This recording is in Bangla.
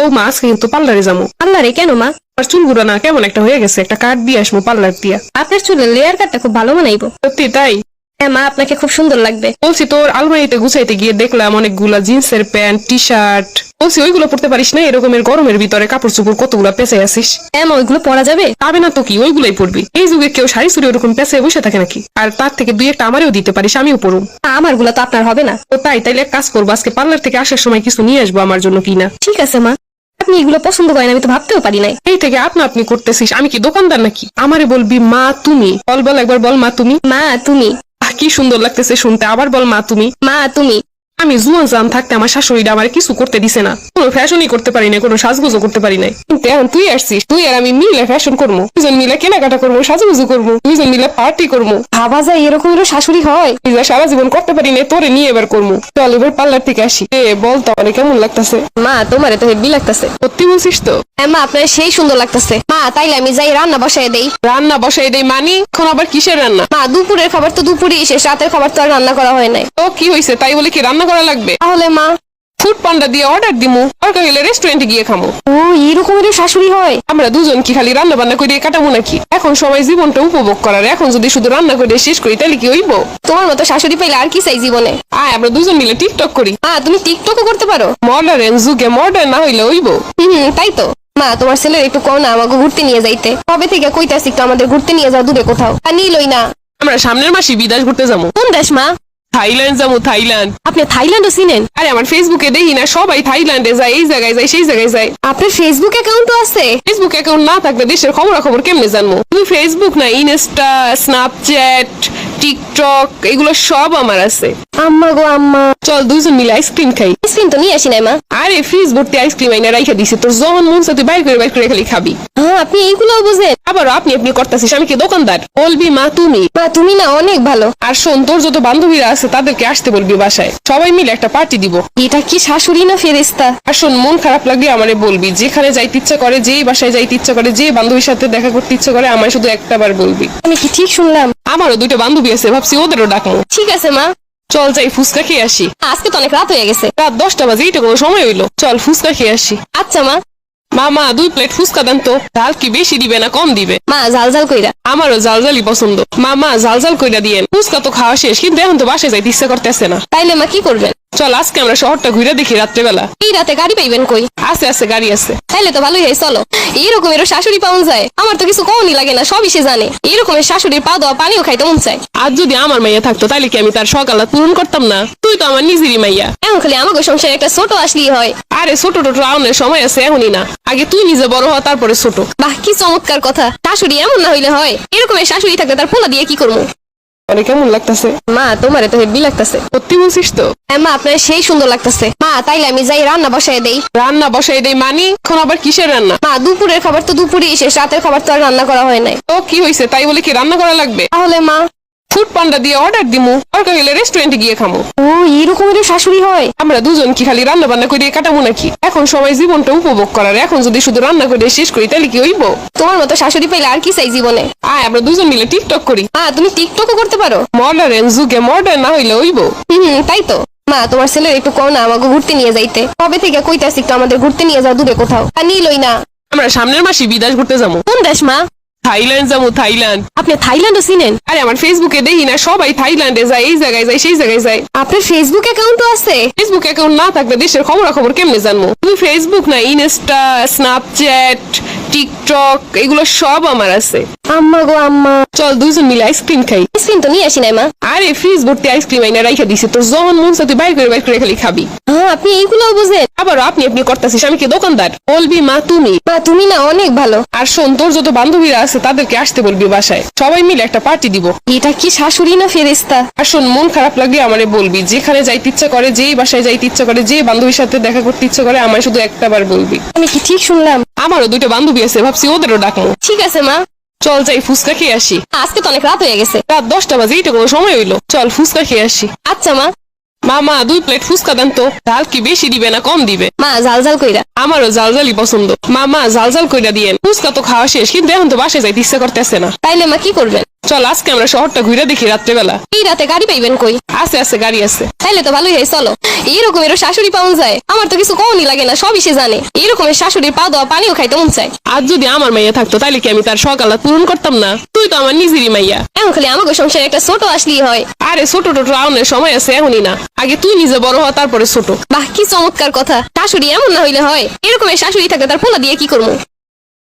বৌমা আজকে কিন্তু পার্লারে যাবো। পার্লারে কেন মা? আর চুলগুলো না কেমন একটা হয়ে গেছে, একটা কাট দিয়ে আসবো পার্লার দিয়া। আপনার চুলের লেয়ার কাটটা খুব ভালো বানাইবো। সত্যি তাই? হ্যাঁ মা, আপনাকে খুব সুন্দর লাগবে। বলছি তোর আলমারিতে গুছাইতে গিয়ে দেখলাম অনেকগুলা জিন্সের প্যান্ট, টি শার্ট। বলছি ওইগুলো পড়তে পারিস না? এরকমের গরমের ভিতরে কাপড় চোপড় কতগুলা পেঁচাই আসিস। হ্যাঁ মা, ওইগুলো পরা যাবে? পাবে না তো কি, ওইগুলাই পড়বি। এই যুগে কেউ শাড়ি চুড়ি ওরকম পেঁচাই বসে থাকে নাকি? আর তার থেকে দুই একটা আমারও দিতে পারিস, আমিও পড়ুম। আমার গুলো তো আপনার হবে না। তো তাইলে এক কাজ করবো, আজকে পার্লার থেকে আসার সময় কিছু নিয়ে আসবো আমার জন্য কিনা। ঠিক আছে মা, আপনি এগুলো পছন্দ করেন আমি তো ভাবতেও পারি নাই। এই থেকে আপনি করতেছিস, আমি কি দোকানদার নাকি? আমারে বলবি মা তুমি। বল একবার বল মা তুমি। মা তুমি। কি সুন্দর লাগতেছে শুনতে, আবার বল মা তুমি। মা তুমি। আমি জুয়ান জান থাকতে আমার শাশুড়িটা আমার কিছু করতে দিছে না, কোনো ফ্যাশনই করতে পারি না, কোনো সাজগুজও করতে পারি নাই। কিন্তু এখন তুই আসছিস, তুই আর আমি মিলে ফ্যাশন করবো, দুজন মিলে কেনাকাটা করবো, সাজুগুজু করবো, দুজন মিলে পার্টি করবো। ভাবা যায় এরকমেরও শাশুড়ি হয়? যা সারা জীবন করতে পারি না, তোরে নিয়ে এবার করবো। চল এবার পার্লার থেকে আসি। বল তো আমার কেমন লাগতেছে? মা তোমারে তো হেব্বি লাগতেছে। সত্যি বলছিস তো? হ্যাঁ মা, আপনার সেই সুন্দর লাগতেছে। মা তাইলে আমি যাই রান্না বসাই দেই। রান্না বসাই দেই মানে? এখন আবার কিসের রান্না? মা দুপুরের খাবার তো দুপুরেই শেষ, রাতের খাবার তো আর রান্না করা হয় নাই। তো কি হয়েছে, তাই বলে কি রান্না করা লাগবে? তাহলে মা ফুড পান্ডা দিয়ে অর্ডার দিমু, দরকার হলে রেস্টুরেন্টে গিয়ে খামো। ও এরকমেরও শাশুড়ি হয়? আমরা দুজন কি খালি রান্না বান্না করে কাটাবো নাকি? এখন সবাই জীবনটা উপভোগ করার, এখন যদি শুধু রান্না করে শেষ করি তাহলে কি হইব? তোমার মতো শাশুড়ি পাইলে আর কি চাই জীবনে। আয় আমরা দুজন মিলে টিকটক করি। তুমি টিকটকও করতে পারো? মডার্ন যুগে মডার্ন না হইলে হইব? তাই তো। মা তোমার ছেলের একটু কও না আমাকে ঘুরতে নিয়ে যাইতে। কবে থেকে কইতাছি একটু আমাদের ঘুরতে নিয়ে যাও দূরে কোথাও, আর নিলই না। আমরা সামনের মাসে বিদেশ ঘুরতে যাবো। কোন দেশ মা? থাইল্যান্ড যাবো, থাইল্যান্ড। আপনি থাইল্যান্ডও চিনেন? আরে আমার ফেসবুকে দেখি না সবাই থাইল্যান্ডে যায়, এই জায়গায় যায়, সেই জায়গায় যায়। আপনার ফেসবুক অ্যাকাউন্টও আছে? ফেসবুক অ্যাকাউন্ট না থাকলে দেশের খবর কেমনে জানবো? তুমি ফেসবুক না, ইনস্টা, স্ন্যাপচ্যাট, টিকটক এগুলো সব আমার আছে। আম্মা গো আম্মা, চল দুজন মিলে আইসক্রিম খাই। আইসক্রিম তো নিয়ে আসি নাই মা। আরে ফ্রিজ ভর্তি আইসক্রিম আইনা রাইখা দিছি, তোর যখন মন চায় তুই বাইর করে খালি খাবি। আপনি এইগুলোও বুঝেন? আবারও আপনি করতেছিস, আমি কি দোকানদার? বলবি মা তুমি। মা তুমি না অনেক ভালো। আর শোন, তোর যত বান্ধবীরা আছে তাদেরকে আসতে বলবি বাসায়, সবাই মিলে একটা পার্টি দিব। এটা কি শাশুড়ি না ফেরেশতা? আর শোন, মন খারাপ লাগলে আমারে বলবি, যেখানে যাইতে ইচ্ছা করে, যেই বাসায় যাইতে ইচ্ছা করে, যে বান্ধবীর সাথে দেখা করতে ইচ্ছা করে, আমায় শুধু একটা বার বলবি। আমি কি ঠিক শুনলাম? আমারও দুটো বান্ধবী আছে, ভাবছি ওদেরও ডাকবো। ঠিক আছে মা। চল যাই ফুচকা খেয়ে আসি। আজকে তো অনেক রাত হয়ে গেছে। রাত 10টা বাজে, এইটা কোনো সময় হইলো? চল ফুচকা খেয়ে আসি। আচ্ছা মা। মামা 2 প্লেট ফুচকা দেন তো। ঝাল কি বেশি দিবে না কম দিবে? মা ঝাল ঝাল কইরা। আমারও ঝালঝালি পছন্দ। মামা ঝালঝাল কইরা দিয়েন। ফুচকা তো খাওয়া শেষ, কিন্তু এখন তো বাসায় যাইতে ইচ্ছা করতেছে না। তাইলে মা কি করবেন? চল আজকে আমরা শহরটা ঘুরে দেখি রাত্রেবেলা। এই রাতে গাড়ি পাইবেন কই? আছে গাড়ি আছে। তাইলে তো ভালোই হয়, চলো। এরকমেরও শাশুড়ি পাওয়া যায়? আমার তো কিছু কমই লাগে না, সবই সে জানে। এরকমের শাশুড়ির পা দেওয়া পানিও খাইতে মন চায়। আর যদি আমার মাইয়া থাকতো তাইলে কি আমি তার সকালে পূরণ করতাম না? তুই তো আমার নিজেরই মাইয়া। এখন খালি আমাকে সংসারে একটা ছোট আসলেই হয়। আরে ছোট টোটো আউনের সময় আছে, এখনই না। আগে তুই নিজে বড় হ, তারপরে ছোট। বাহ কি চমৎকার কথা। শাশুড়ি এমন না হইলে হয়? এরকমের শাশুড়ি থাকলে তার পোলা দিয়ে কি করবো? অনেক কেমন লাগতেছে? মা তোমারে তো হেব্বি লাগতেছে। সত্যি বলছিস তো? হ্যাঁ মা, আপনার সেই সুন্দর লাগতেছে। মা তাইলে আমি যাই রান্না বসাই দেই। রান্না বসাই দেই মানে? এখন আবার কিসের রান্না? মা দুপুরের খাবার তো দুপুরেই শেষ, রাতের খাবার তো আর রান্না করা হয় নাই। তো কি হয়েছে, তাই বলে কি রান্না করা লাগবে? তাহলে মা ফুড পান্ডা দিয়ে অর্ডার দিমু, দরকার হলে রেস্টুরেন্টে গিয়ে খামো। ও এরকমেরও শাশুড়ি হয়? আমরা দুজন কি খালি রান্না বান্না করে কাটাবো নাকি? এখন সবাই জীবনটা উপভোগ করার, এখন যদি শুধু রান্না করে শেষ করি তাহলে কি হইব? তোমার মতো শাশুড়ি পাইলে আর কি চাই জীবনে। আয় আমরা দুজন মিলে টিকটক করি। তুমি টিকটকও করতে পারো? মডার্ন যুগে মডার্ন না হইলে হইব? তাই তো। মা তোমার ছেলের একটু কও না আমাকে ঘুরতে নিয়ে যাইতে। কবে থেকে কইতাছি একটু আমাদের ঘুরতে নিয়ে যাও দূরে কোথাও, আর নিলই না। আমরা সামনের মাসে বিদেশ ঘুরতে যাবো। কোন দেশ মা? থাইল্যান্ড যাবো, থাইল্যান্ড। আপনি থাইল্যান্ডও চিনেন? আরে আমার ফেসবুকে দেখি না সবাই থাইল্যান্ডে যায়, এই জায়গায় যায়, সেই জায়গায় যায়। আপনার ফেসবুক অ্যাকাউন্টও আছে? ফেসবুক অ্যাকাউন্ট না থাকলে দেশের খবর কেমনে জানবো? তুমি ফেসবুক না, ইনস্টা, স্ন্যাপচ্যাট, টিকটক এগুলো সব আমার আছে। আম্মা গো আম্মা, চল দুজন মিলে আইসক্রিম খাই। আইসক্রিম তো নিয়ে আসি নাই মা। আরে ফ্রিজ ভর্তি আইসক্রিম আইনা রাইখা দিছি, তোর যখন মন চায় তুই বাইর করে খালি খাবি। আপনি এইগুলোও বুঝেন? আবারও আপনি করতেছিস, আমি কি দোকানদার? বলবি মা তুমি। মা তুমি না অনেক ভালো। আর শোন, তোর যত বান্ধবীরা আছে তাদেরকে আসতে বলবি বাসায়, সবাই মিলে একটা পার্টি দিব। এটা কি শাশুড়ি না ফেরেশতা? আর শোন, মন খারাপ লাগলে আমারে বলবি, যেখানে যাইতে ইচ্ছা করে, যেই বাসায় যাইতে ইচ্ছা করে, যে বান্ধবীর সাথে দেখা করতে ইচ্ছা করে, আমায় শুধু একটা বার বলবি। আমি কি ঠিক শুনলাম? আমারও দুটো বান্ধবী আছে, ভাবছি ওদেরও ডাকবো। ঠিক আছে মা। চল যাই ফুচকা খেয়ে আসি। আজকে তো অনেক রাত হয়ে গেছে। রাত 10টা বাজে, এইটা কোনো সময় হইলো? চল ফুচকা খেয়ে আসি। আচ্ছা মা। মামা 2 প্লেট ফুচকা দেন তো। ঝাল কি বেশি দিবে না কম দিবে? মা ঝাল ঝাল কইরা। আমারও ঝালঝালি পছন্দ। মামা ঝালঝাল কইরা দিয়েন। ফুচকা তো খাওয়া শেষ, কিন্তু এখন তো বাসায় যাইতে ইচ্ছা করতেছে না। তাইলে মা কি করবেন? চল আজকে আমরা শহরটা ঘুরে দেখি রাত্রেবেলা। এই রাতে গাড়ি পাইবেন কই? আছে আছে, গাড়ি আছে। তাইলে তো ভালোই হয়, চলো। এরকমেরও শাশুড়ি পাওয়া যায়, আমার তো কিছু কমই লাগে না, সবই সে জানে। এরকমের শাশুড়ির পা দেওয়া পানিও খাইতে মন চায়। আর যদি আমার মাইয়া থাকতো তাহলে কি আমি তার সকাল পূরণ করতাম না? তুই তো আমার নিজেরই মাইয়া। এখন খালি আমাকে সংসারে একটা ছোট আসলেই হয়। আরে ছোট টোটো আউনের সময় আছে, এখনই না, আগে তুই নিজে বড় হ তারপরে ছোট। বাহ, কি চমৎকার কথা। শাশুড়ি এমন না হইলে হয়? এরকমের শাশুড়ি থাকলে তার পোলা দিয়ে কি করবো?